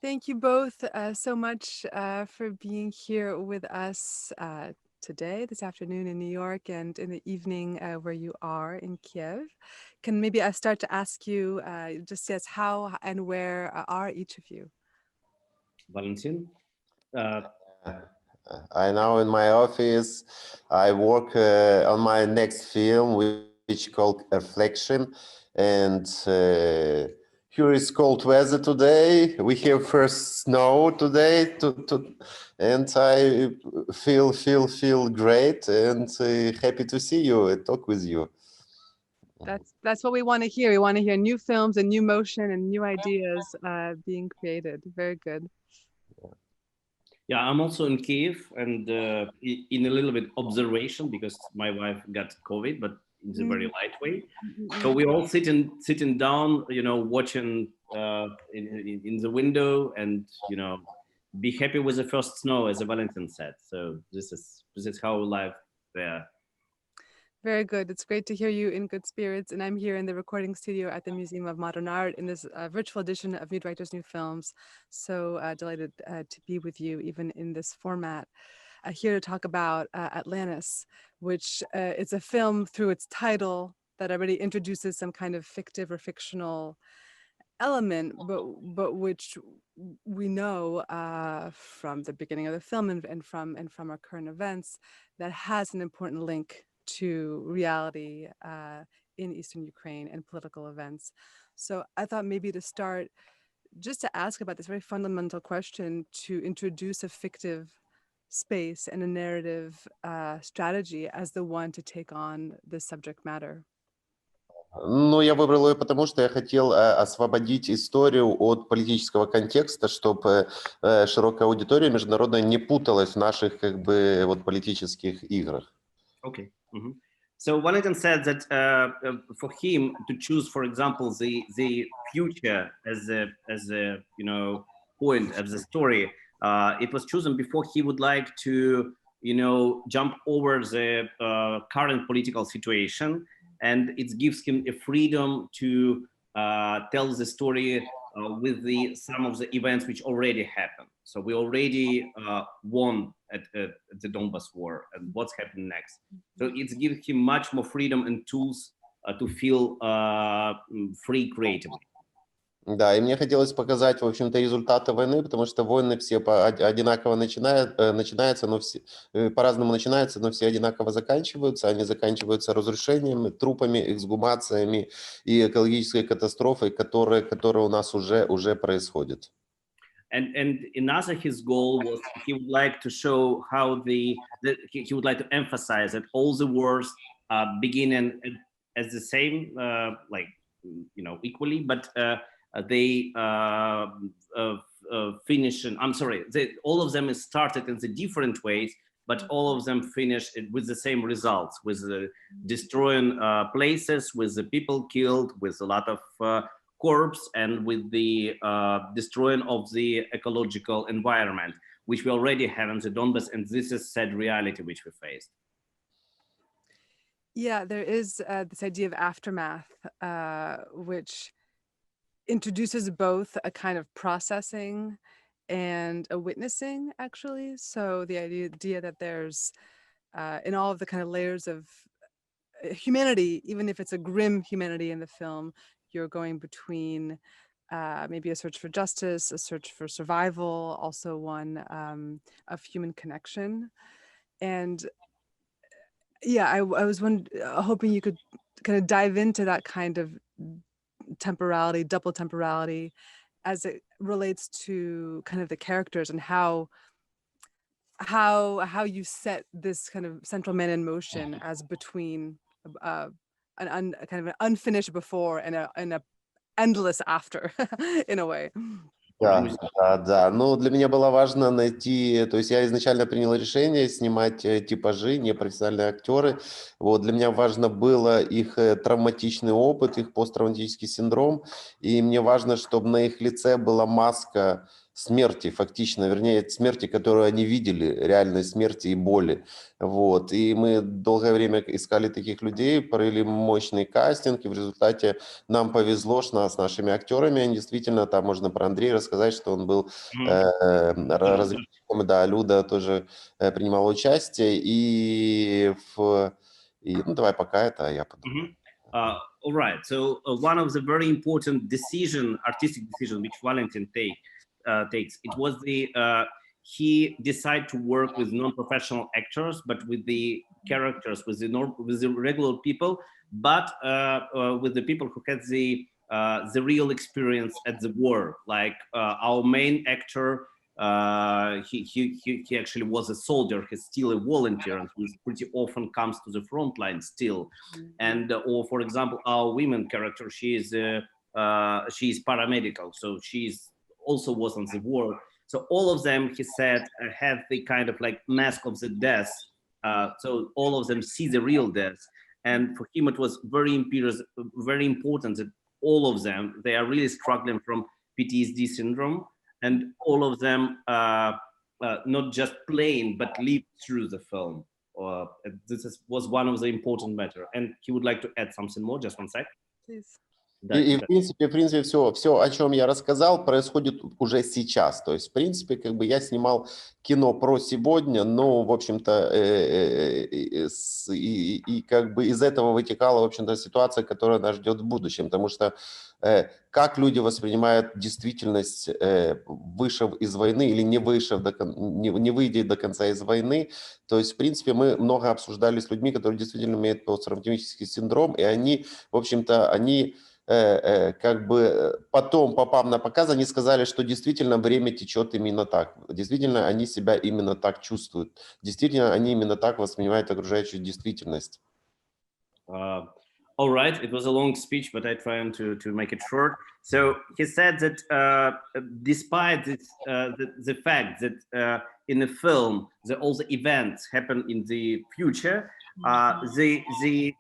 Thank you both so much for being here with us today, this afternoon in New York, and in the evening where you are in Kiev. Can maybe I start to ask you just yes, how and where are each of you? Valentyn. I now in my office. I work on my next film, which called Reflection, and here is cold weather today. We have first snow today, and I feel great and happy to see you and talk with you. That's what we want to hear. We want to hear new films and new motion and new ideas being created. Very good. Yeah, I'm also in Kiev and in a little bit observation because my wife got COVID, but in a very light way. So we're all sitting down, watching in the window and be happy with the first snow, as Valentyn said. So this is how life there. Very good. It's great to hear you in good spirits. And I'm here in the recording studio at the Museum of Modern Art in this virtual edition of New Directors, New Films. So delighted to be with you even in this format. Here to talk about Atlantis, which is a film through its title that already introduces some kind of fictive or fictional element, but which we know from the beginning of the film and from our current events that has an important link to reality in Eastern Ukraine and political events. So I thought maybe to start, just to ask about this very fundamental question, to introduce a fictive space and a narrative strategy as the one to take on this subject matter. Ну, я выбрал ее потому, что я хотел освободить историю от политического контекста, чтобы широкая аудитория международная не путалась в наших вот политических играх. Okay. Mm-hmm. So Valentyn said that for him to choose, for example, the future as a point of the story, it was chosen before he would like to jump over the current political situation, and it gives him a freedom to tell the story with some of the events which already happened. So we already won at the Donbass war, and what's happening next. So it gives him much more freedom and tools to feel free creatively. Да, и мне хотелось показать, в общем-то, результаты войны, потому что войны все одинаково начинаются, но все по-разному начинаются, но все одинаково заканчиваются. Они заканчиваются разрушениями, трупами, эксгумациями и экологической катастрофой, которая у нас уже происходит. And another his goal was he would like to show how he would like to emphasize that all the wars begin as the same, equally, but they finish. I'm sorry, all of them started in the different ways, but all of them finished with the same results, with destroying places, with the people killed, with a lot of corpse, and with the destroying of the ecological environment, which we already have in the Donbass, and this is sad reality which we faced. Yeah, there is this idea of aftermath, which introduces both a kind of processing and a witnessing, actually. So the idea that there's, in all of the kind of layers of humanity, even if it's a grim humanity in the film, you're going between maybe a search for justice, a search for survival, also one of human connection. And yeah, I was hoping you could kind of dive into that kind of temporality, double temporality, as it relates to kind of the characters and how you set this kind of central man in motion as between kind of an unfinished before and a endless after in a way. Да. Ну, для меня было важно найти, то есть я изначально принял решение снимать типажи, непрофессиональные актеры. Вот, для меня важно было их травматичный опыт, их посттравматический синдром, и мне важно, чтобы на их лице была маска смерти, фактично, вернее, смерти, которую они видели, реальной смерти и боли. Вот. И мы долгое время искали таких людей, провели мощный кастинг, и в результате нам повезло с нашими актерами. Они действительно, там можно про Андрея рассказать, что он был разведчиком, да, Люда тоже принимала участие, ну, давай пока это, а я подумаю. All right. So one of the very important artistic decision, which Valentyn takes, it was he decided to work with non-professional actors, but with the characters, with the regular people, but with the people who had the real experience at the war, like our main actor. He actually was a soldier. He's still a volunteer, and he pretty often comes to the front line still. And or for example, our women character, she is paramedical, so she's also was on the war. So all of them, he said, have the kind of like mask of the death. So all of them see the real death, and for him it was very important that all of them, they are really struggling from PTSD syndrome. And all of them not just playing, but live through the film. Was one of the important matter. And he would like to add something more. Just one sec. Please. И в принципе, все, о чем я рассказал, происходит уже сейчас. То есть, в принципе, как бы я снимал кино про сегодня, но, в общем-то, и как бы из этого вытекала, в общем-то, ситуация, которая нас ждет в будущем. Потому что как люди воспринимают действительность, вышев из войны или не выйдя до конца из войны. То есть, в принципе, мы много обсуждали с людьми, которые действительно имеют посттравматический синдром, и они, в общем-то, как бы потом, попав на показ, они сказали, что действительно время течет именно так. Действительно, они себя именно так чувствуют. Действительно, они именно так воспринимают окружающую действительность. All right, it was a long speech, but I tried to make it short. So he said that despite this, the fact that in the film, all the events happen in the future, the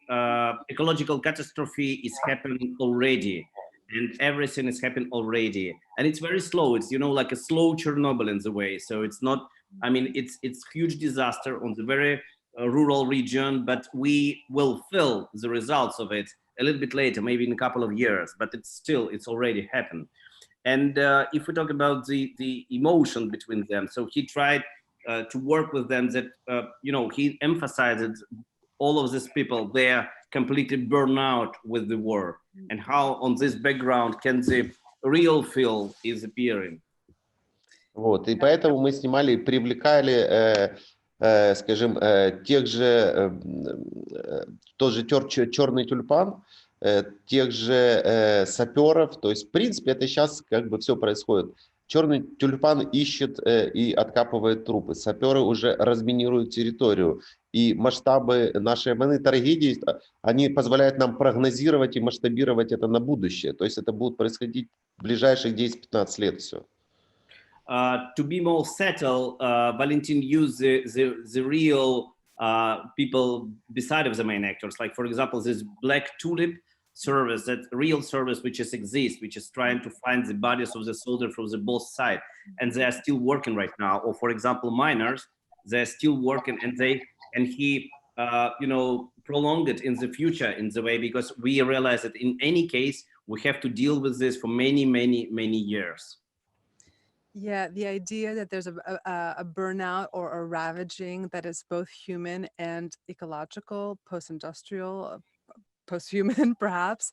ecological catastrophe is happening already, and everything is happening already, and it's very slow. It's like a slow Chernobyl in the way. So it's not. I mean, it's huge disaster on the very rural region, but we will feel the results of it a little bit later, maybe in a couple of years. But it's already happened. And if we talk about the emotion between them, so he tried to work with them. That he emphasized all of these people, they are completely burned out with the war, and how on this background can the real feel is appearing. Вот, и поэтому мы снимали, привлекали, скажем, тот же черный тюльпан, тех же саперов. То есть, в принципе, это сейчас как бы все происходит. Черный тюльпан ищет и откапывает трупы. Саперы уже разминируют территорию. И масштабы нашей войны, трагедии, они позволяют нам прогнозировать и масштабировать это на будущее. То есть это будет происходить в ближайших 10-15 лет все. To be more settled, Valentyn used the real people beside of the main actors. Like, for example, this Black Tulip service, that real service which exists, which is trying to find the bodies of the soldiers from the both sides, and they are still working right now. Or, for example, miners, they're still working, and he prolonged it in the future in the way, because we realize that in any case we have to deal with this for many years. Yeah, the idea that there's a burnout or a ravaging that is both human and ecological, post-industrial, post-human perhaps,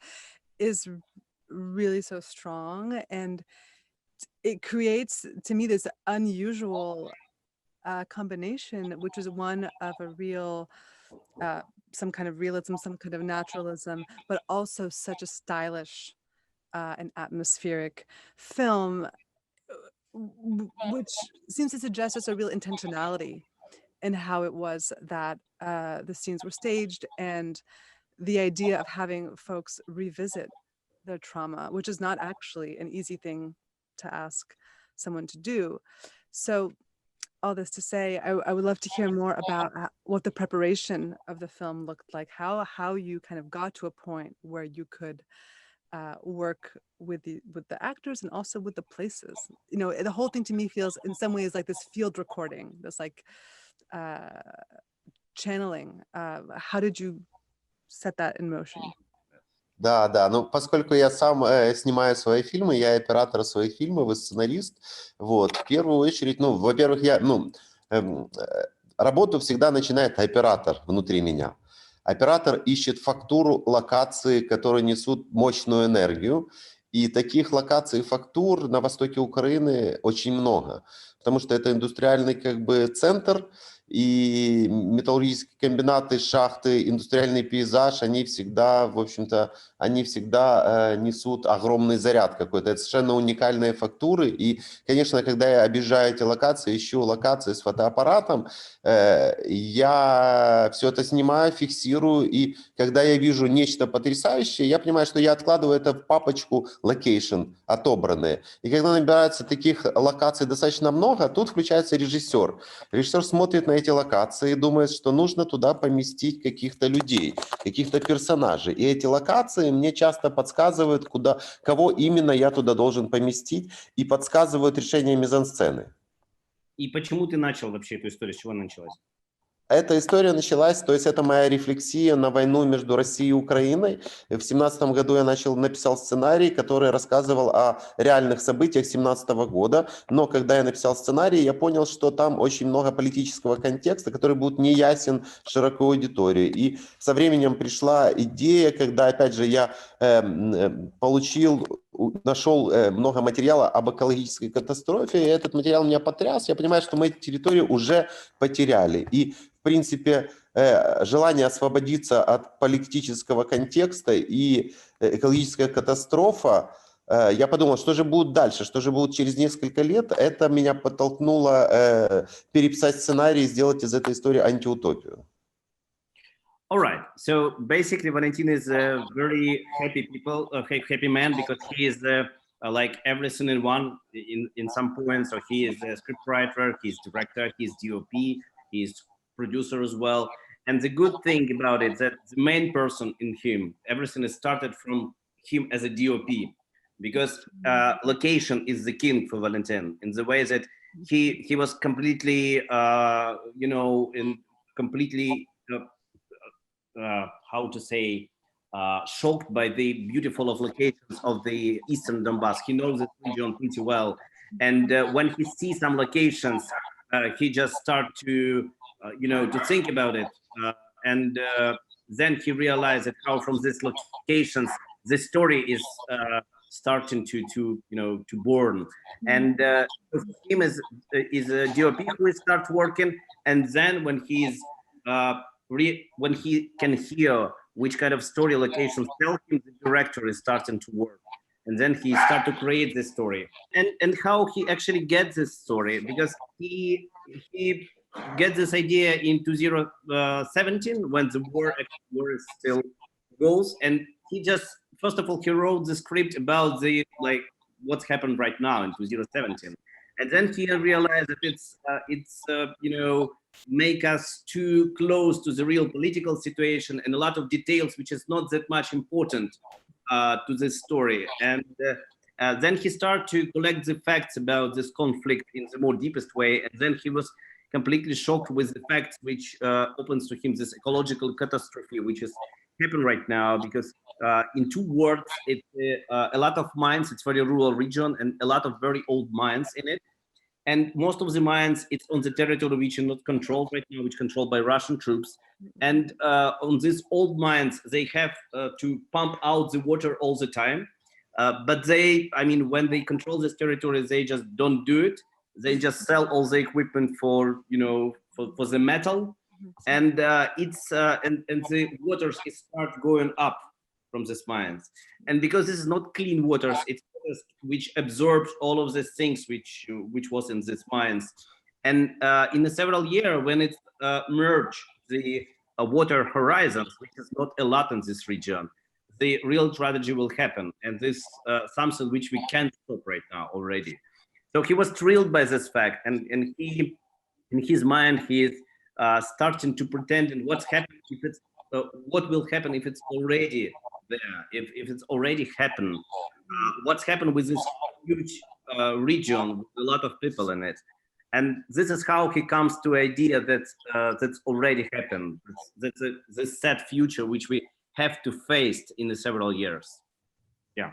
is really so strong. And it creates, to me, this unusual combination, which is one of a real, some kind of realism, some kind of naturalism, but also such a stylish and atmospheric film, which seems to suggest just a real intentionality in how it was that the scenes were staged, and the idea of having folks revisit their trauma, which is not actually an easy thing to ask someone to do. So all this to say, I would love to hear more about what the preparation of the film looked like, how you kind of got to a point where you could work with the actors and also with the places. You know, the whole thing to me feels in some ways like this field recording, this like channeling. How did you set that in motion? Да, да, ну, поскольку я сам снимаю свои фильмы, я оператор своих фильмов и сценарист, вот, в первую очередь, ну, во-первых, работу всегда начинает оператор внутри меня. Оператор ищет фактуру, локации, которые несут мощную энергию, и таких локаций и фактур на востоке Украины очень много, потому что это индустриальный как бы центр, и металлургические комбинаты, шахты, индустриальный пейзаж, они всегда, в общем-то, несут огромный заряд какой-то. Это совершенно уникальные фактуры. И, конечно, когда я объезжаю эти локации, ищу локации с фотоаппаратом, я все это снимаю, фиксирую. И когда я вижу нечто потрясающее, я понимаю, что я откладываю это в папочку location, отобранные. И когда набирается таких локаций достаточно много, тут включается режиссер. Режиссер смотрит на эти локации и думает, что нужно туда поместить каких-то людей, каких-то персонажей. И эти локации мне часто подсказывают, кого именно я туда должен поместить, и подсказывают решение мизансцены. И почему ты начал вообще эту историю? С чего она началась? Эта история началась, то есть это моя рефлексия на войну между Россией и Украиной. В 2017 году я написал сценарий, который рассказывал о реальных событиях 2017 года. Но когда я написал сценарий, я понял, что там очень много политического контекста, который будет неясен широкой аудитории. И со временем пришла идея, когда, опять же, я нашел много материала об экологической катастрофе, и этот материал меня потряс. Я понимаю, что мы эти территории уже потеряли. И в принципе, желание освободиться от политического контекста и экологическая катастрофа, я подумал, что же будет дальше, что же будет через несколько лет. Это меня подтолкнуло переписать сценарий и сделать из этой истории антиутопию. All right. So basically, Valentyn is a very happy man, because he is like everything in one in some points. So he is a scriptwriter, he's director, he's DOP, he's producer as well. And the good thing about it is that the main person in him, everything is started from him as a DOP, because location is the king for Valentyn, in the way that he was completely, how to say, shocked by the beautiful of locations of the eastern Donbass. He knows this region pretty well, and when he sees some locations, he just start to to think about it, and then he realized that how from these locations the story is starting to born. And for him is a DOP who start working, and then when he's when he can hear which kind of story locations tell him, the director is starting to work, and then he start to create this story. And how he actually gets this story, because he gets this idea in 2017, when the war is still goes, and he just, first of all, he wrote the script about the what's happened right now in 2017, and then he realized that it's make us too close to the real political situation, and a lot of details which is not that much important to this story. And then he started to collect the facts about this conflict in the more deepest way, and then he was completely shocked with the facts which opens to him this ecological catastrophe which is happening right now, because in 2 words, it's a lot of mines, it's very rural region, and a lot of very old mines in it. And most of the mines, it's on the territory which is not controlled right now, which is controlled by Russian troops. And on these old mines, they have to pump out the water all the time. But when they control this territory, they just don't do it. They just sell all the equipment for the metal. And and the waters start going up from these mines. And because this is not clean waters, it's which absorbs all of these things which was in these mines. And in the several years, when it merged the water horizons, which is not a lot in this region, the real tragedy will happen. And this something which we can't stop right now already. So he was thrilled by this fact, and he, in his mind, he is starting to pretend and what's happening if it's what will happen if it's already there, if it's already happened, what's happened with this huge region with a lot of people in it. And this is how he comes to idea that that's already happened. That's this sad future which we have to face in the several years. Yeah.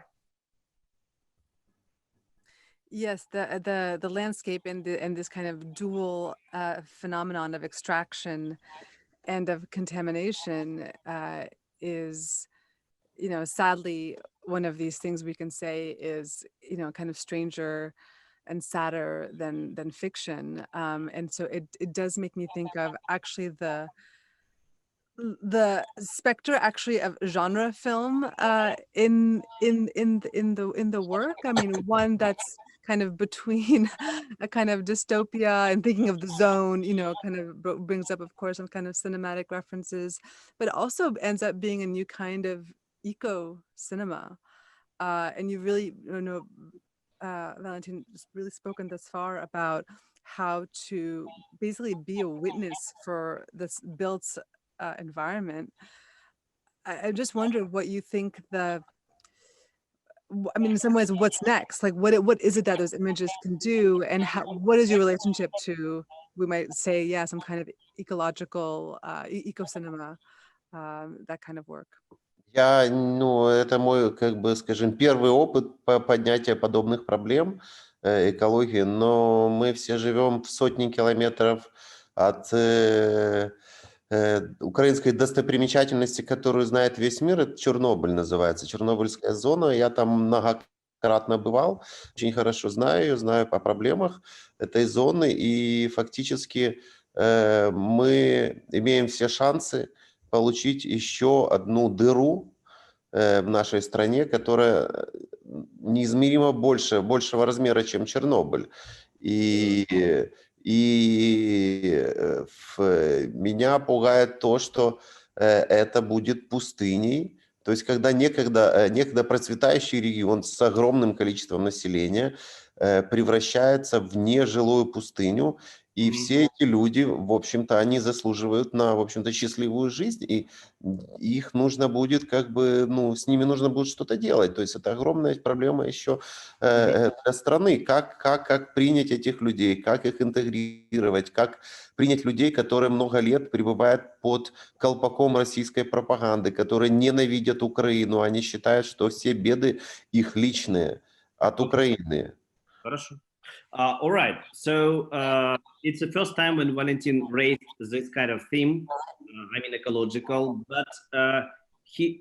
Yes, the landscape and this kind of dual phenomenon of extraction and of contamination is, you know, sadly one of these things we can say is, you know, kind of stranger and sadder than fiction. And so it does make me think of actually the specter actually of genre film in the work. I mean, one that's kind of between a kind of dystopia and thinking of the zone, you know, kind of brings up, of course, some kind of cinematic references, but also ends up being a new kind of eco cinema. And you really, you know, Valentyn has really spoken thus far about how to basically be a witness for this built environment. I just wonder what you think I mean, in some ways, what's next? Like, what is it that those images can do, and what is your relationship to, we might say, yeah, some kind of ecological, eco cinema, that kind of work? Ну, это мой, как бы, скажем, первый опыт поднятия подобных проблем экологии, но мы все живем в сотни километров от украинской достопримечательности, которую знает весь мир. Это Чернобыль называется, Чернобыльская зона. Я там многократно бывал, очень хорошо знаю ее, знаю о проблемах этой зоны, и фактически мы имеем все шансы получить еще одну дыру в нашей стране, которая неизмеримо большего размера, чем Чернобыль. И меня пугает то, что это будет пустыней. То есть когда некогда процветающий регион с огромным количеством населения превращается в нежилую пустыню, и все эти люди, в общем-то, они заслуживают на, в общем-то, счастливую жизнь, и их нужно будет, как бы, ну, с ними нужно будет что-то делать. То есть это огромная проблема еще для страны. Как принять этих людей, как их интегрировать, как принять людей, которые много лет пребывают под колпаком российской пропаганды, которые ненавидят Украину, они считают, что все беды их личные от Украины. Хорошо. All right. So it's the first time when Valentyn raised this kind of theme. I mean, ecological, but we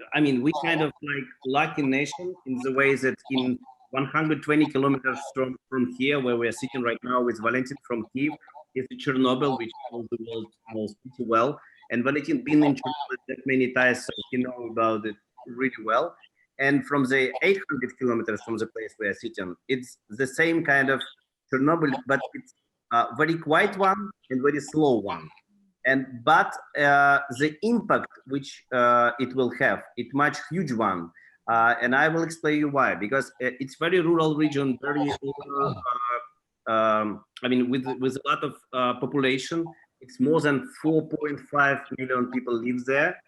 kind of like lucky nation in the way that in 120 kilometers from here, where we're sitting right now with Valentyn from Kiev, is Chernobyl, which all the world knows pretty well. And Valentyn been in Chernobyl that many times, so he knows about it really well. And from the 800 kilometers from the place we are sitting, it's the same kind of Chernobyl, but it's a very quiet one and very slow one. But the impact which it will have, it's much huge one. And I will explain you why, because it's very rural region, very, with a lot of population. It's more than 4.5 million people live there.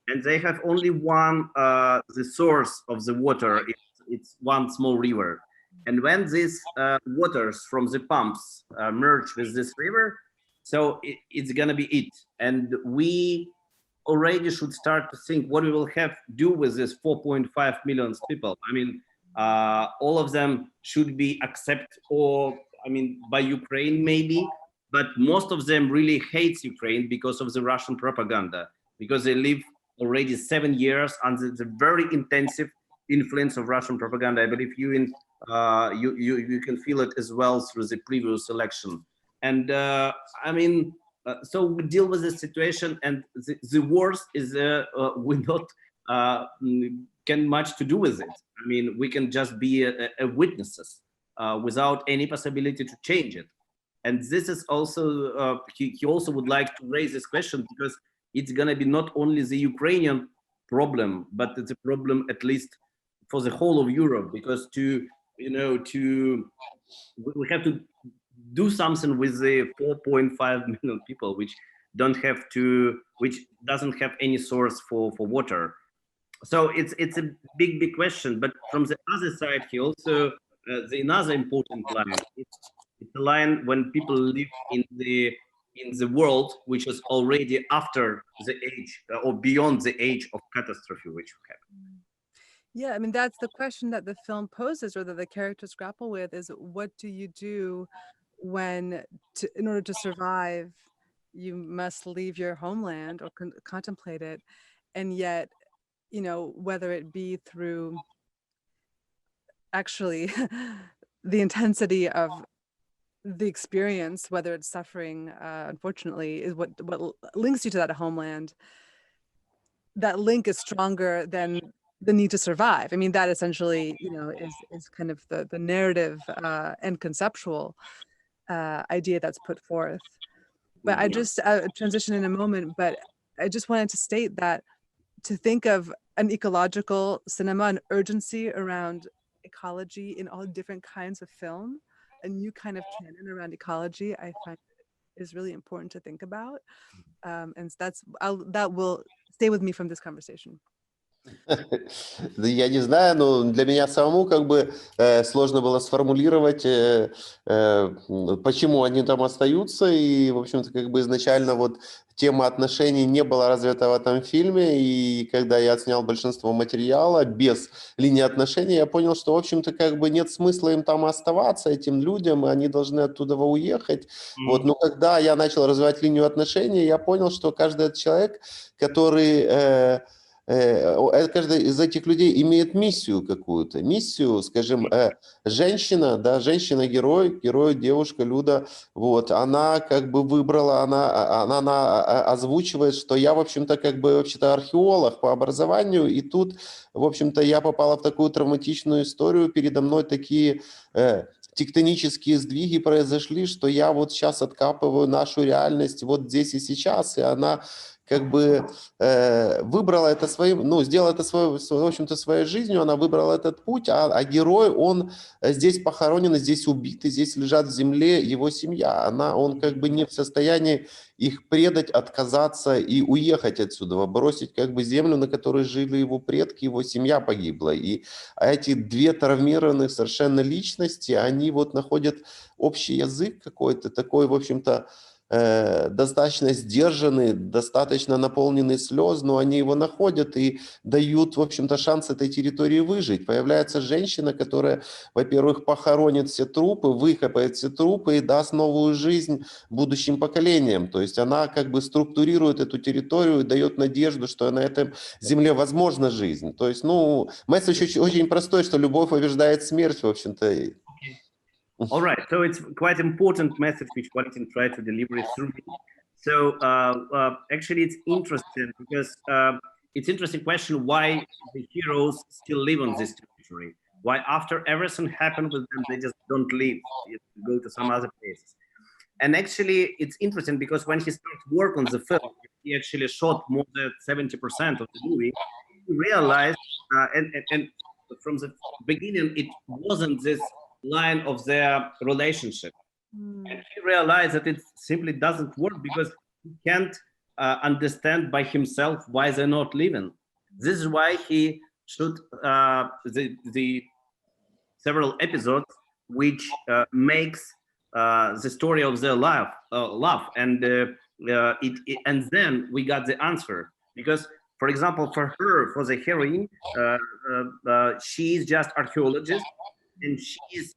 And they have only one, the source of the water, it's one small river. And when these waters from the pumps merge with this river, so it's gonna be it. And we already should start to think what we will have to do with this 4.5 million people. I mean, all of them should be accepted, by Ukraine maybe, but most of them really hates Ukraine because of the Russian propaganda, because they live already 7 years under the very intensive influence of Russian propaganda. I believe you can feel it as well through the previous election. And so we deal with the situation, and the worst is we not can much to do with it. I mean, we can just be a witnesses without any possibility to change it. And this is also, he also would like to raise this question because it's gonna be not only the Ukrainian problem, but it's a problem at least for the whole of Europe, because we have to do something with the 4.5 million people which doesn't have any source for water. So it's a big question. But from the other side, he also the another important line. It's a line when people live in the world which is already after the age or beyond the age of catastrophe which happened. Yeah, I mean, that's the question that the film poses, or that the characters grapple with, is what do you do when, in order to survive, you must leave your homeland or contemplate it, and yet, you know, whether it be through actually the intensity of the experience, whether it's suffering, unfortunately, is what links you to that homeland. That link is stronger than the need to survive. I mean, that essentially, you know, is kind of the narrative and conceptual idea that's put forth. But I just transition in a moment, but I just wanted to state that to think of an ecological cinema, an urgency around ecology in all different kinds of film, a new kind of canon around ecology, I find is really important to think about. And that will stay with me from this conversation. Да я не знаю, но для меня самому как бы сложно было сформулировать, почему они там остаются. И, в общем-то, как бы изначально вот тема отношений не была развита в этом фильме. И когда я отснял большинство материала без линии отношений, я понял, что, в общем-то, как бы нет смысла им там оставаться, этим людям, и они должны оттуда уехать. Вот. Но когда я начал развивать линию отношений, я понял, что каждый человек, который... каждый из этих людей имеет миссию какую-то. Миссию, скажем, женщина, да, женщина-герой, девушка Люда, вот, она как бы выбрала, она озвучивает, что я, в общем-то, как бы вообще-то археолог по образованию, и тут, в общем-то, я попала в такую травматичную историю, передо мной такие тектонические сдвиги произошли, что я вот сейчас откапываю нашу реальность вот здесь и сейчас, и она как бы выбрала это своим, ну, сделала это в общем-то, своей жизнью, она выбрала этот путь, а герой, он здесь похоронен, здесь убит, и здесь лежат в земле его семья. Он как бы не в состоянии их предать, отказаться и уехать отсюда, бросить как бы землю, на которой жили его предки, его семья погибла. И эти две травмированных совершенно личности, они вот находят общий язык какой-то, такой, в общем-то, достаточно сдержанный, достаточно наполненный слез, но они его находят и дают, в общем-то, шанс этой территории выжить. Появляется женщина, которая, во-первых, похоронит все трупы, выкопает все трупы и даст новую жизнь будущим поколениям. То есть она как бы структурирует эту территорию и дает надежду, что на этой земле возможна жизнь. То есть, ну, месседж очень простой, что любовь побеждает смерть, в общем-то. All right, so it's quite important message which Valentyn tried to deliver through me. So actually, it's interesting because it's interesting question why the heroes still live on this territory. Why after everything happened with them, they just don't leave, go to some other places. And actually, it's interesting because when he started work on the film, he actually shot more than 70% of the movie. He realized, and from the beginning, it wasn't this line of their relationship. And he realized that it simply doesn't work because he can't understand by himself why they're not living. This is why he shoot the several episodes which makes the story of their life love, and and then we got the answer. Because, for example, for the heroine, she's just archaeologist, and she's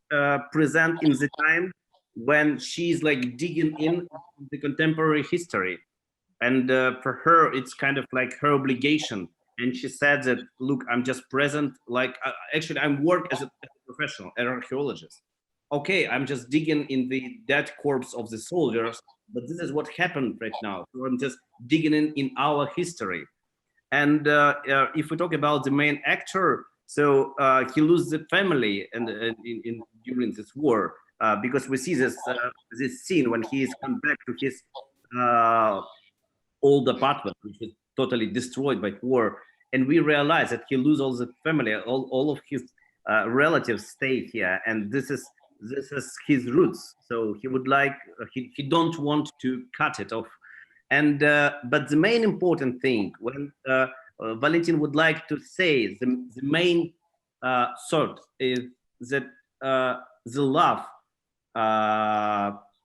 present in the time when she's like digging in the contemporary history, and for her it's kind of like her obligation. And she said that, look, I'm just present, like actually I'm work as a professional, an archaeologist. Okay, I'm just digging in the dead corpse of the soldiers, but this is what happened right now. So I'm just digging in our history. And if we talk about the main actor, so he loses the family and during this war, because we see this scene when he is come back to his old apartment, which was totally destroyed by war, and we realize that he loses all the family, all of his relatives stay here, and this is his roots. So he would like he don't want to cut it off. And but the main important thing when Valentyn would like to say the main thought is that the love,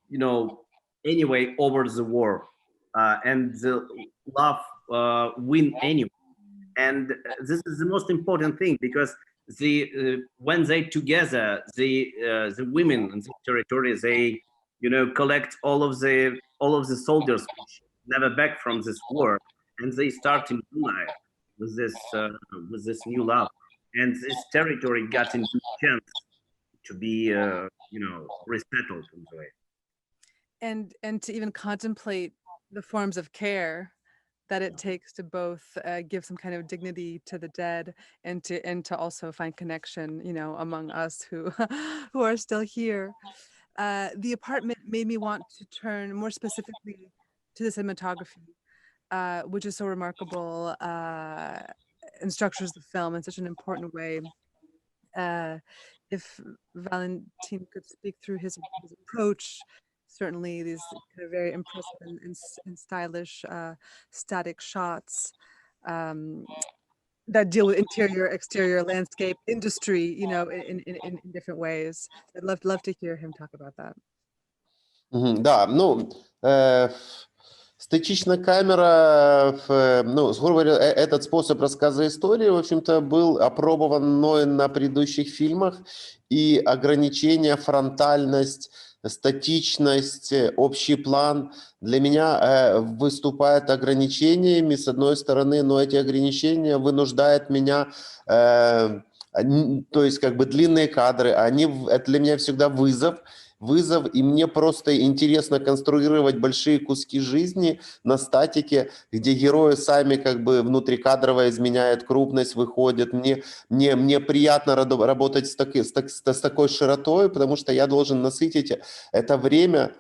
you know, anyway over the war, and the love win anyway. And this is the most important thing, because when they together, the women in the territory, they, you know, collect all of the soldiers which never back from this war, and they start a new life with this new love, and this territory got a new chance to be you know, resettled in the way. And to even contemplate the forms of care that it takes to both give some kind of dignity to the dead, and to also find connection, you know, among us who who are still here. The apartment made me want to turn more specifically to the cinematography, which is so remarkable and structures the film in such an important way. If Valentyn could speak through his approach, certainly these kind of very impressive and stylish static shots that deal with interior, exterior, landscape, industry, you know, in different ways. I'd love to hear him talk about that. Да, ну, статичная камера, ну, грубо говоря, этот способ рассказа истории, в общем-то, был опробован мной на предыдущих фильмах, и ограничение, фронтальность, статичность, общий план для меня выступают ограничениями, с одной стороны, но эти ограничения вынуждают меня, то есть как бы длинные кадры, это для меня всегда вызов, и мне просто интересно конструировать большие куски жизни на статике, где герои сами как бы внутрикадрово изменяют крупность, выходят. Мне приятно работать с такой широтой, потому что я должен насытить это время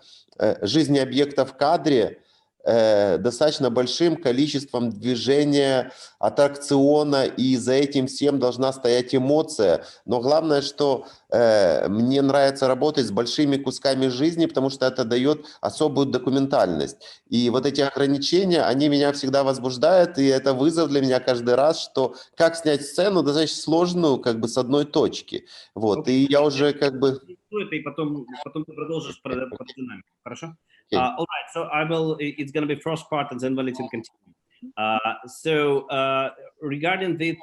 жизни объекта в кадре достаточно большим количеством движения, аттракциона, и за этим всем должна стоять эмоция. Но главное, что мне нравится работать с большими кусками жизни, потому что это дает особую документальность. И вот эти ограничения, они меня всегда возбуждают, и это вызов для меня каждый раз, что как снять сцену достаточно сложную, как бы с одной точки. Вот, и я уже как бы... И потом ты продолжишь про динамику, хорошо? Okay. All right, so it's going to be first part and then Valentyn continue. Regarding this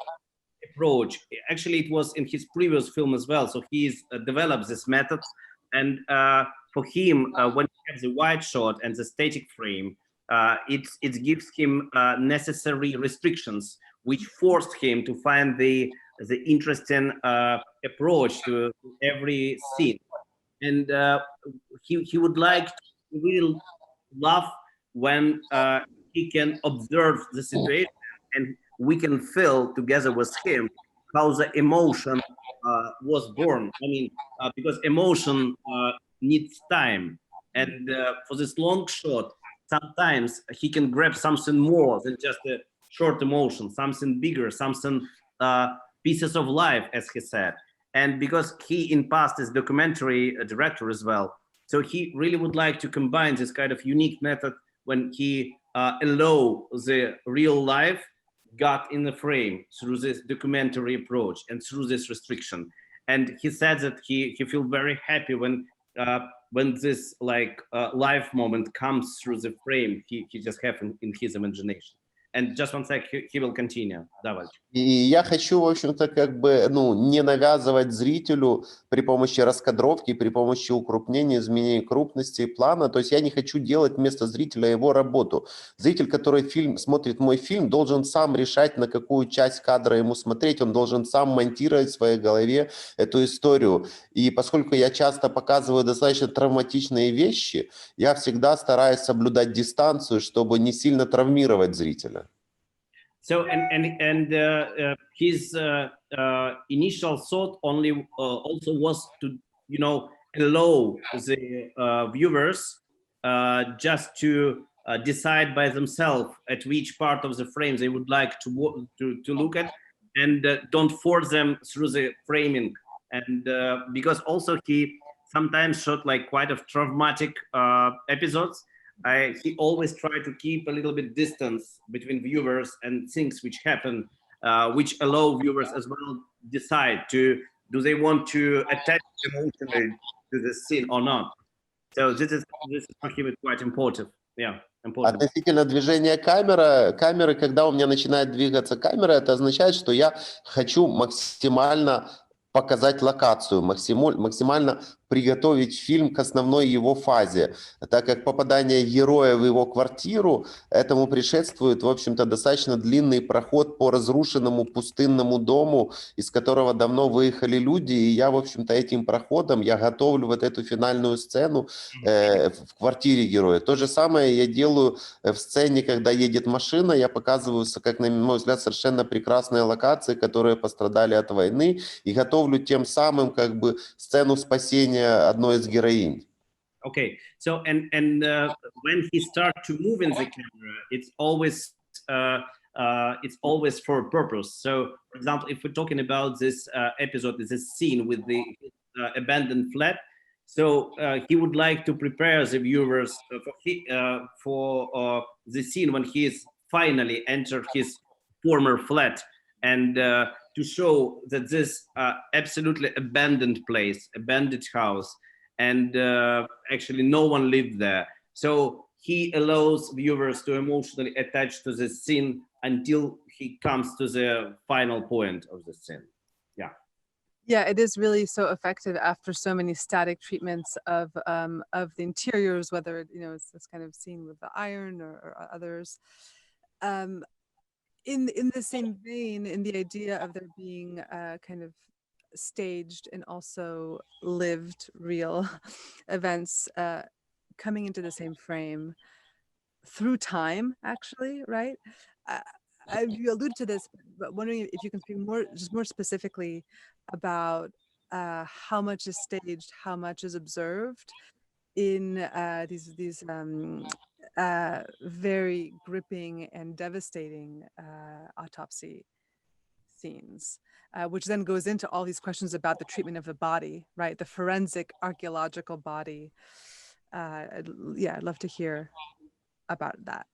approach, actually it was in his previous film as well, so he's developed this method, and for him, when he has the wide shot and the static frame, it gives him necessary restrictions, which forced him to find the interesting approach to every scene. And he would like to really love when he can observe the situation, and we can feel together with him how the emotion was born. I mean, because emotion needs time, and for this long shot, sometimes he can grab something more than just a short emotion, something bigger, something pieces of life, as he said. And because he in past is documentary director as well, so he really would like to combine this kind of unique method when he allow the real life got in the frame through this documentary approach and through this restriction. And he said that he feel very happy when this like life moment comes through the frame he just have in his imagination. And just one sec, he will continue. Давай. И я хочу, в общем-то, как бы, не навязывать зрителю при помощи раскадровки, при помощи укрупнения, изменения крупности и плана. То есть я не хочу делать вместо зрителя его работу. Зритель, который смотрит мой фильм, должен сам решать, на какую часть кадра ему смотреть. Он должен сам монтировать в своей голове эту историю. И поскольку я часто показываю достаточно травматичные вещи, я всегда стараюсь соблюдать дистанцию, чтобы не сильно травмировать зрителя. So his initial thought only also was to, you know, allow the viewers just to decide by themselves at which part of the frame they would like to look at, and don't force them through the framing. And because also he sometimes shot like quite of traumatic episodes, he always tried to keep a little bit distance between viewers and things which happen, which allow viewers as well decide to do they want to attach emotionally to the scene or not. So this is for him is quite important. Yeah, important. Относительно движения камеры, когда у меня начинает двигаться камера, это означает, что я хочу максимально показать локацию, максимально приготовить фильм к основной его фазе, так как попадание героя в его квартиру, этому предшествует, в общем-то, достаточно длинный проход по разрушенному пустынному дому, из которого давно выехали люди, и я, в общем-то, этим проходом я готовлю вот эту финальную сцену в квартире героя. То же самое я делаю в сцене, когда едет машина, я показываю, как, на мой взгляд, совершенно прекрасные локации, которые пострадали от войны, и готовлю тем самым как бы сцену спасения одной из героинь. Okay, so and when he starts to move in the camera, it's always for a purpose. So, for example, if we're talking about this episode, this scene with the abandoned flat, so he would like to prepare the viewers for the scene when he is finally entered his former flat, and to show that this absolutely abandoned place, abandoned house, and actually no one lived there. So he allows viewers to emotionally attach to the scene until he comes to the final point of the scene. Yeah. Yeah, it is really so effective after so many static treatments of the interiors, whether it's this kind of scene with the iron or others. In the same vein, in the idea of there being kind of staged and also lived real events coming into the same frame through time, actually, right? You alluded to this, but wondering if you can speak more specifically about how much is staged, how much is observed in these very gripping and devastating autopsy scenes, which then goes into all these questions about the treatment of the body, right? The forensic archaeological body. I'd love to hear about that.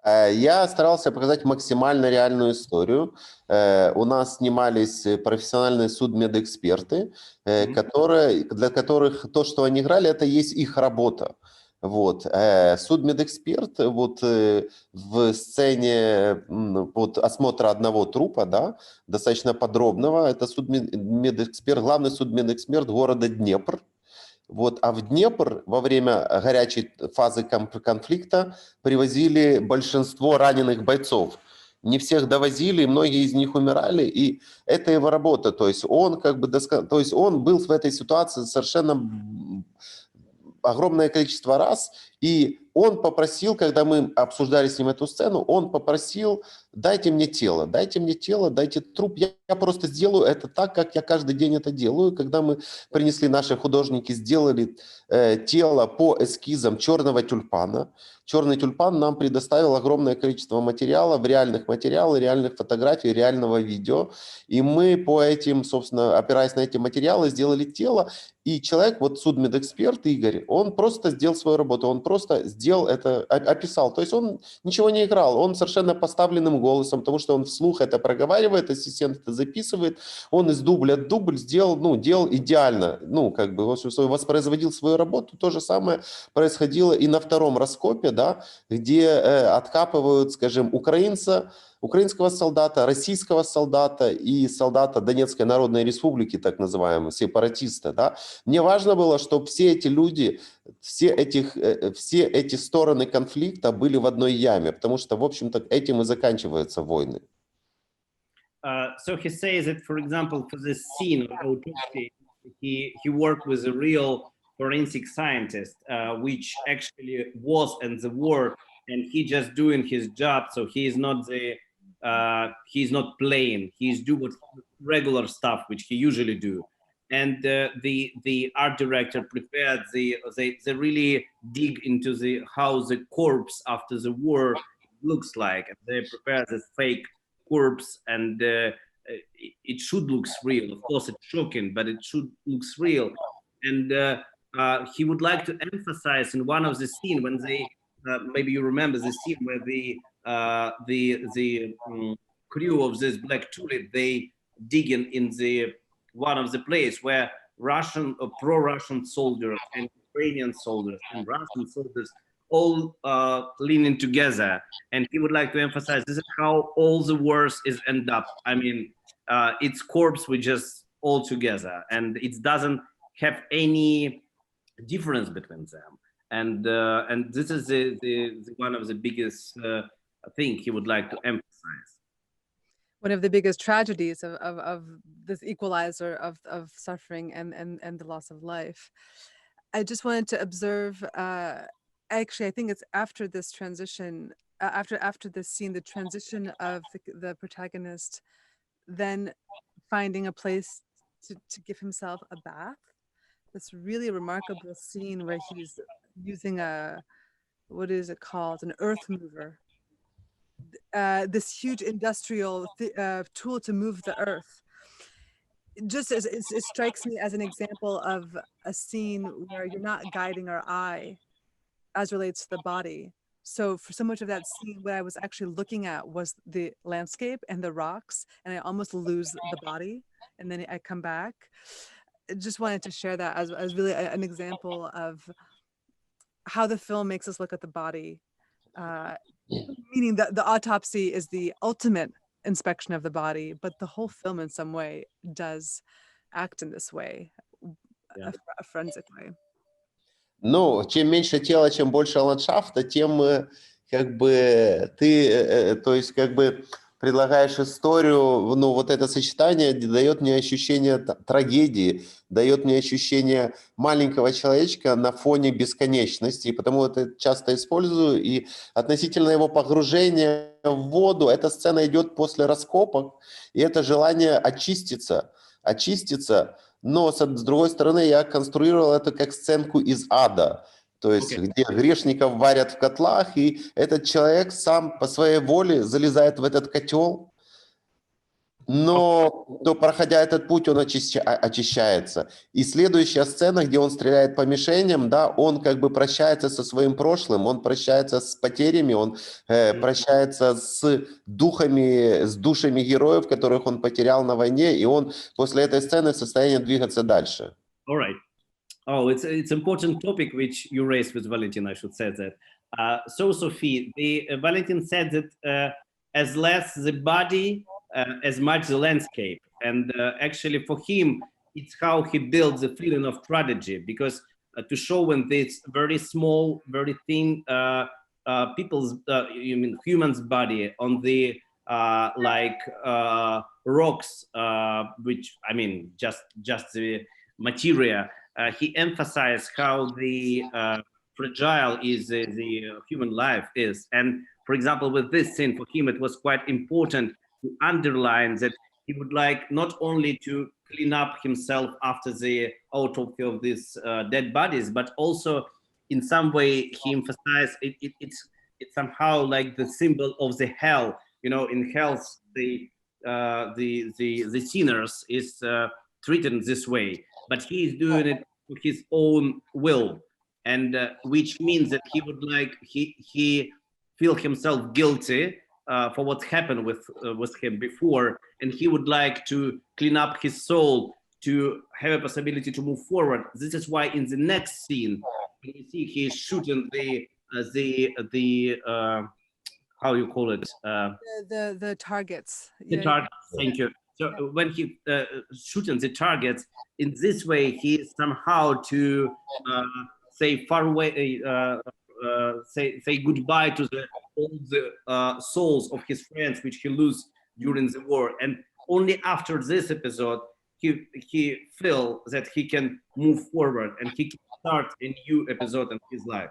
Я старался показать максимально реальную историю. У нас снимались профессиональные судмедэксперты, для которых то, что они играли, это есть их работа. Вот. Судмедэксперт вот в сцене вот осмотра одного трупа, да, достаточно подробного, это судмедэксперт, главный судмедэксперт города Днепр. Вот, а в Днепр во время горячей фазы конфликта привозили большинство раненых бойцов. Не всех довозили, многие из них умирали, и это его работа. То есть он как бы, то есть он был в этой ситуации совершенно огромное количество раз, и он попросил, когда мы обсуждали с ним эту сцену, он попросил: дайте мне тело, дайте труп, я просто сделаю это так, как я каждый день это делаю. Когда мы принесли, наши художники сделали тело по эскизам черного тюльпана. Черный тюльпан нам предоставил огромное количество материала, реальных фотографий, реального видео, и мы по этим, собственно, опираясь на эти материалы, сделали тело. И человек, вот судмедэксперт Игорь, он просто сделал свою работу, он просто сделал это, описал. То есть он ничего не играл, он совершенно поставленным голосом, потому что он вслух это проговаривает, ассистент это записывает, он из дубля в дубль делал идеально, как бы воспроизводил свою работу. То же самое происходило и на втором раскопе, да, где откапывают, скажем, украинского солдата, российского солдата и солдата Донецкой Народной Республики, так называемого, сепаратиста. Да. Мне важно было, чтобы все эти люди, все эти стороны конфликта были в одной яме, потому что, в общем-то, этим и заканчиваются войны. So he says that, for example, for this scene of autopsy, he worked with a real forensic scientist, which actually was in the war, and he just doing his job. So he's not playing. He's do regular stuff which he usually do. And the art director prepared they really dig into how the corpse after the war looks like. And they prepare this fake corpse, and it should look real. Of course, it's shocking, but it should looks real. And he would like to emphasize in one of the scene when they maybe you remember the scene where the crew of this black tulip, they dig in the one of the place where Russian or pro-Russian soldiers and Ukrainian soldiers and Russian soldiers all leaning together. And he would like to emphasize this is how all the wars is end up. I mean, its corpse we just all together, and it doesn't have any difference between them. And this is the one of the biggest thing he would like to emphasize. One of the biggest tragedies of this equalizer of suffering and the loss of life. I just wanted to observe, actually, I think it's after this transition, after this scene, the transition of the protagonist then finding a place to give himself a bath. This really remarkable scene where he's using what is it called? An earth mover. This huge industrial tool to move the earth. Just as it strikes me as an example of a scene where you're not guiding our eye as relates to the body. So for so much of that scene, what I was actually looking at was the landscape and the rocks, and I almost lose the body, and then I come back. I just wanted to share that as really an example of how the film makes us look at the body. Meaning that the autopsy is the ultimate inspection of the body, but the whole film in some way does act in this way, a forensic way. Ну, чем меньше тела, чем больше ландшафта, тем как бы ты, то есть как бы предлагаешь историю, ну, вот это сочетание дает мне ощущение трагедии, дает мне ощущение маленького человечка на фоне бесконечности, и потому это часто использую, и относительно его погружения в воду, эта сцена идет после раскопок, и это желание очиститься, но, с другой стороны, я конструировал это как сценку из ада, то есть где грешников варят в котлах, и этот человек сам по своей воле залезает в этот котел, но проходя этот путь, он очищается. И следующая сцена, где он стреляет по мишеням, да, он как бы прощается со своим прошлым, он прощается с потерями, он прощается с душами героев, которых он потерял на войне, и он после этой сцены в состоянии двигаться дальше. All right. Oh, it's important topic which you raised with Valentyn. I should say that. So, Sophie, Valentyn said that as less the body, as much the landscape, and actually for him, it's how he builds the feeling of tragedy. Because to show when this very small, very thin people's, humans' body on the rocks, which I mean just the material. He emphasized how the fragile is the human life is. And for example, with this scene, for him, it was quite important to underline that he would like not only to clean up himself after the autopsy of these dead bodies, but also in some way he emphasized it's somehow like the symbol of the hell. You know, in hell, the sinners is treated in this way, but he is doing it to his own will, and which means that he would like he feel himself guilty for what happened with him before, and he would like to clean up his soul to have a possibility to move forward. This is why in the next scene, when you see he is shooting the how you call it? The targets. The targets. Thank you. So when he shooting the targets in this way, he is somehow to say far away, say goodbye to all the souls of his friends which he lose during the war, and only after this episode he feel that he can move forward and he can start a new episode in his life.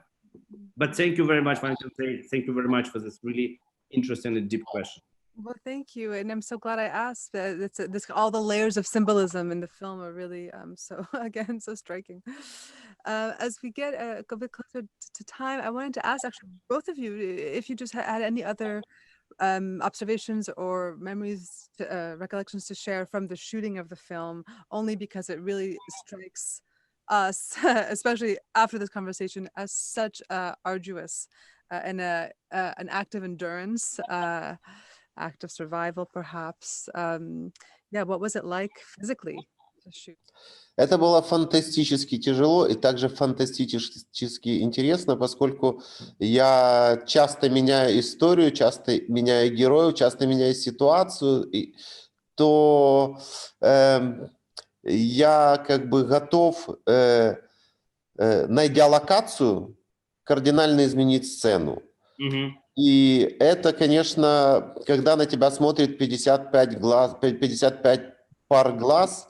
But thank you very much, Valentyn. Thank you very much for this really interesting and deep question. Well, thank you, and I'm so glad I asked. All the layers of symbolism in the film are really so again so striking. As we get a bit closer to time, I wanted to ask actually both of you if you just had any other observations or memories, recollections to share from the shooting of the film, only because it really strikes us, especially after this conversation, as such arduous and an act of endurance, act of survival, perhaps. Yeah, what was it like physically to shoot? Это было фантастически тяжело и также фантастически интересно, поскольку я часто меняю историю, часто меняю героев, часто меняю ситуацию, то я как бы готов, найдя локацию, кардинально изменить сцену. И это, конечно, когда на тебя смотрит 55 пар глаз,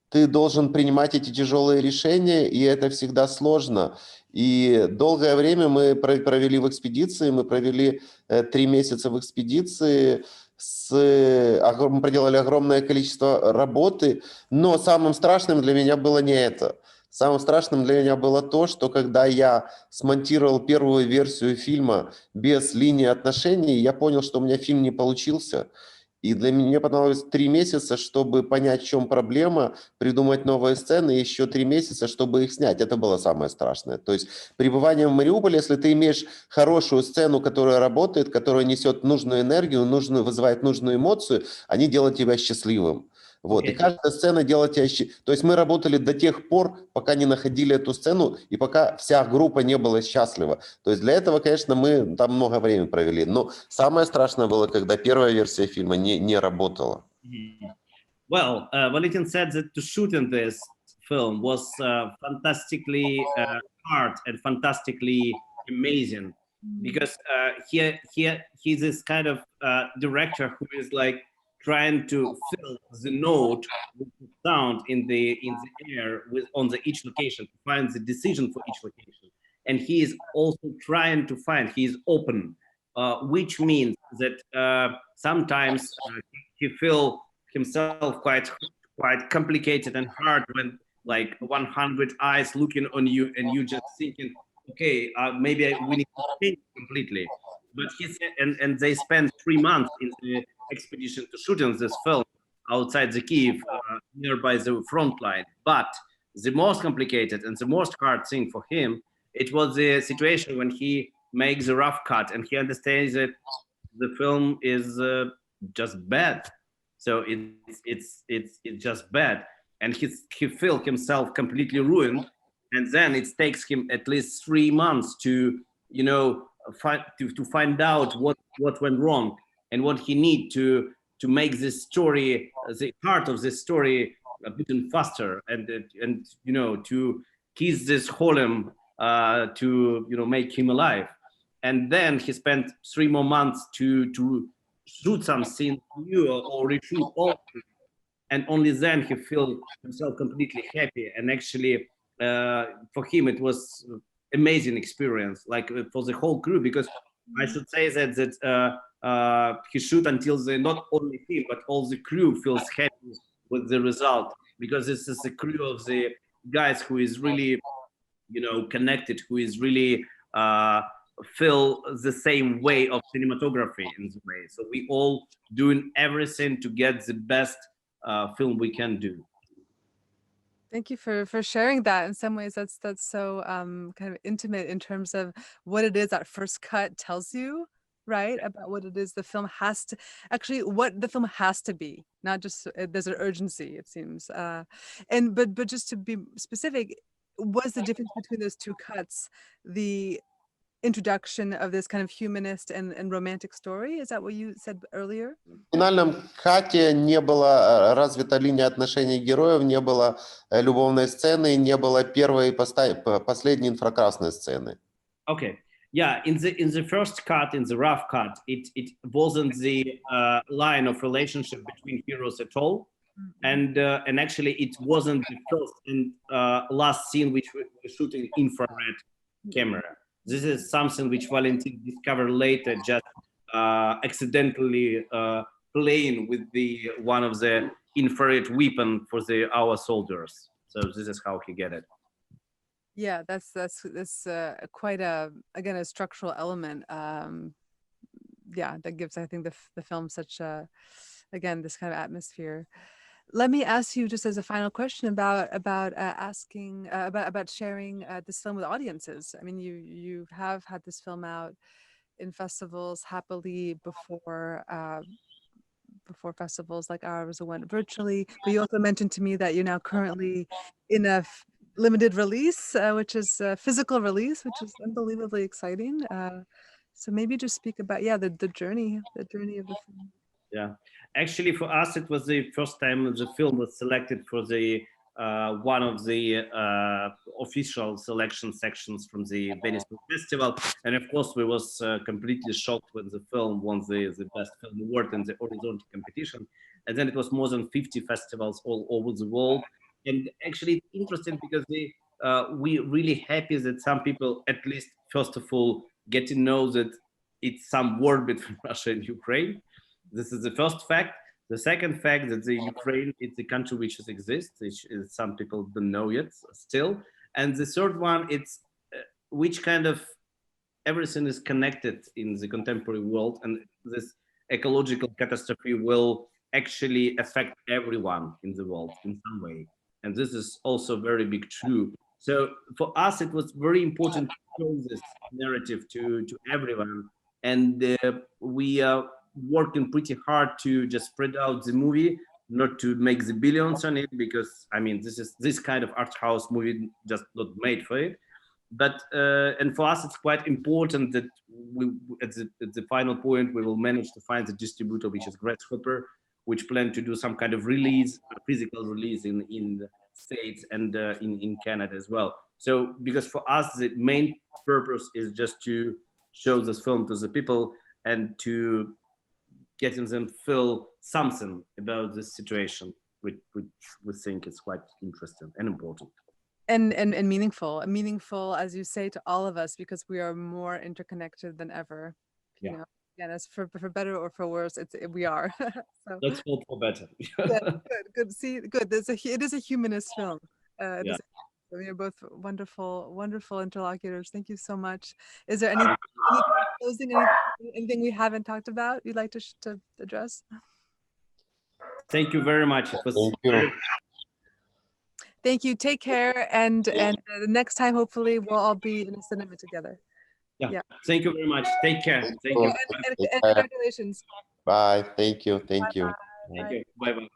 ты должен принимать эти тяжелые решения, и это всегда сложно. И долгое время мы провели в экспедиции, мы провели 3 месяца в экспедиции, мы проделали огромное количество работы, но самым страшным для меня было не это. Самым страшным для меня было то, что когда я смонтировал первую версию фильма без линии отношений, я понял, что у меня фильм не получился. И для меня понадобилось 3 месяца, чтобы понять, в чем проблема, придумать новые сцены, и еще 3 месяца, чтобы их снять. Это было самое страшное. То есть пребывание в Мариуполе, если ты имеешь хорошую сцену, которая работает, которая несет нужную энергию, вызывает нужную эмоцию, они делают тебя счастливым. Вот. И каждая сцена делает тебя счастливым. То есть мы работали до тех пор, пока не находили эту сцену, и пока вся группа не была счастлива. То есть для этого, конечно, мы там много времени провели. Но самое страшное было, когда первая версия фильма не работала. Well, Valentyn said that to shoot in this film was fantastically hard and fantastically amazing because he's this kind of director who is like trying to fill the note with the sound in the air on each location to find the decision for each location, and he is also trying to find, he is open, which means that sometimes he feel himself quite complicated and hard when like 100 eyes looking on you and you just thinking, okay, maybe we need to change completely. But he said, and they spent 3 months in the expedition to shooting this film outside the Kiev, nearby the front line. But the most complicated and the most hard thing for him, it was the situation when he makes a rough cut and he understands that the film is just bad. So it's just bad, and he felt himself completely ruined, and then it takes him at least 3 months to find out what went wrong and what he need to make this story, the heart of this story, a bit faster, and to kiss this Holem, to make him alive. And then he spent 3 more months to shoot something new or reshoot all, and only then he felt himself completely happy. And actually, for him, it was amazing experience, like for the whole crew, because I should say that he shoot until not only him but all the crew feels happy with the result, because this is the crew of the guys who is really connected, who is really feel the same way of cinematography in the way. So we all doing everything to get the best film we can do. Thank you for sharing that. In some ways, that's so kind of intimate in terms of what it is that first cut tells you, right? About what it is the film has to actually, what the film has to be, not just there's an urgency, it seems. But just to be specific, was the difference between those two cuts the introduction of this kind of humanist and romantic story? Is that what you said earlier? В финальном кате не было развита линия отношений героев, не было любовной сцены, не было первой и последней инфракрасной сцены. Okay. Yeah, in the first cut, in the rough cut, it wasn't the line of relationship between heroes at all. And actually it wasn't the first and last scene which we were shooting infrared camera. This is something which Valentyn discovered later, just accidentally playing with one of the infrared weapon for our soldiers. So this is how he get it. Yeah, that's quite a structural element. Yeah, that gives, I think, the film such a, again, this kind of atmosphere. Let me ask you just as a final question about asking about sharing this film with audiences. I mean, you have had this film out in festivals happily before festivals like ours went virtually. But you also mentioned to me that you're now currently in a limited release, which is a physical release, which is unbelievably exciting. So maybe just speak about the journey of the film. Yeah, actually, for us, it was the first time the film was selected for the one of the official selection sections from the Venice Film Festival, and of course, we was completely shocked when the film won the best film award in the horizontal competition, and then it was more than 50 festivals all over the world, and actually, it's interesting because we really happy that some people, at least first of all, get to know that it's some war between Russia and Ukraine. This is the first fact. The second fact that the Ukraine is the country which exists, which is, some people don't know yet still. And the third one, it's which kind of everything is connected in the contemporary world, and this ecological catastrophe will actually affect everyone in the world in some way. And this is also very big true. So for us, it was very important to show this narrative to everyone. And we are working pretty hard to just spread out the movie, not to make the billions on it, because I mean, this kind of art house movie just not made for it. But and for us, it's quite important that we at the final point we will manage to find the distributor, which is Grasshopper, which plan to do some kind of release, a physical release in the States and in Canada as well. So because for us the main purpose is just to show this film to the people and to getting them feel something about this situation, which we think is quite interesting and important. And meaningful, as you say, to all of us, because we are more interconnected than ever. Yeah. You know, again, as for better or for worse, we are. So Let's hope for better. yeah, good. See, good. It is a humanist film. It Yeah. is you're both wonderful interlocutors. Thank you so much. Is there any closing, anything we haven't talked about you'd like to address? Thank you very much. It was Thank you. Thank you. Take care, and the next time, hopefully, we'll all be in a cinema together. Yeah. Thank you very much. Take care. Thank you. And congratulations. Bye. Thank you. Thank you. Thank you. Bye bye.